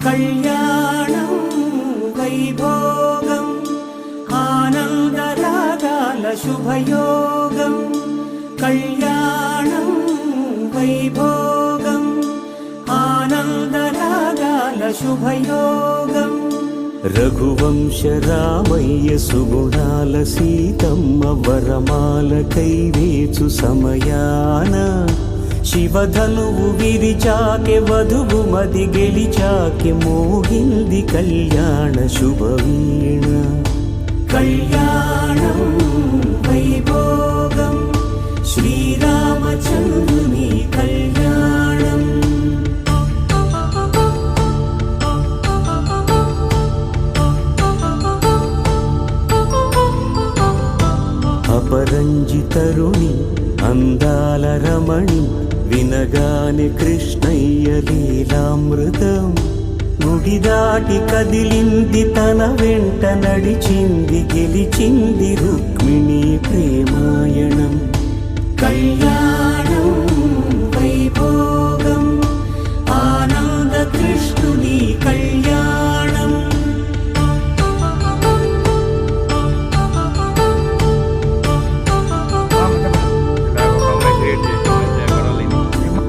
కళ్యాణం వైభోగం ఆనందరాగాల శుభయోగం కళ్యాణం వైభోగం ఆనందరాగాల శుభయోగం రఘువంశ రామయ్య సుగుణాల సీతమ్మ వరమాల కైవేచు సమయాన శివధనువు విరిచాకె వధువు మది గెలిచాకె మోగింది కళ్యాణ శుభవీణ కళ్యాణం వైభోగం శ్రీరామచంద్రుని కళ్యాణం అపరంజి తరుణి అందాల రమణి వినగానే కృష్ణయ్య లీలామృతం గుడి దాటి కదిలింది తన వెంట నడిచింది గెలిచింది రుక్మిణి ప్రేమాయణం కళ్యాణం వైభోగం ఆనంద కృష్ణుని కళ్యాణం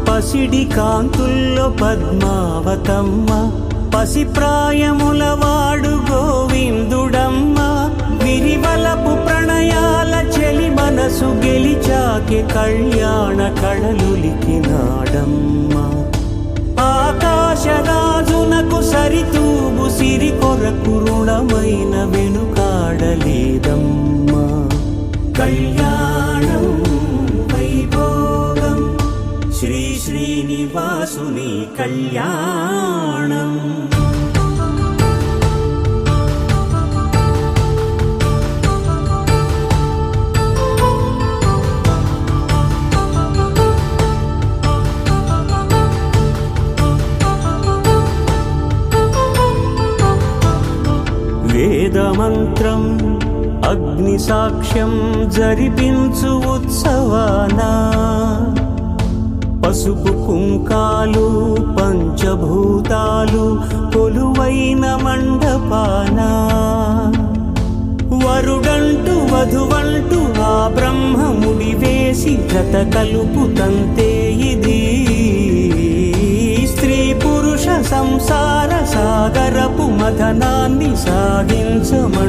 పసిడి కాంతుల్లో పద్మావతమ్మ పసిప్రాయముల వాడు గోవిందుడమ్మ విరివలపు ప్రణయాల చెలి మనసు గెలిచాకె కళ్యాణ కళలులికినాడమ్మ ఆకాశరాజునకు సరితూగు సిరి కొరకు రుణమైన వెనుకాడలేదమ్మ కళ్యాణం వైభోగం శ్రీ శ్రీనివాసుని కళ్యాణం వేదమంత్రం అగ్ని సాక్ష్యం జరిపించు ఉత్సవానా పసుపు కుంకాలు పంచభూతాలు కొలువైన మండపాన వరుడంటూ వధువంటూ ఆ బ్రహ్మముడి వేసి జత కలుపుతంతే ఇది స్త్రీ పురుష సంసార సాగరపు మథనాన్ని సాగించమంటున్నది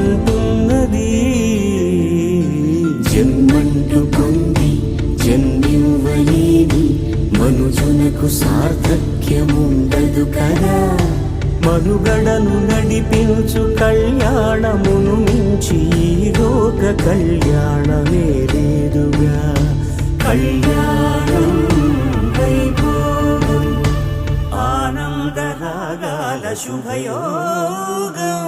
జన్మంటూ పొంది జన్మివ్వలేని మనుజునకు సార్థక్యముండదు కదా మనుగడను నడిపించు కళ్యాణమును మించి ఈ లోక కళ్యాణమే లేదుగా కళ్యాణం వైభోగం ఆనందరాగాల శుభయోగం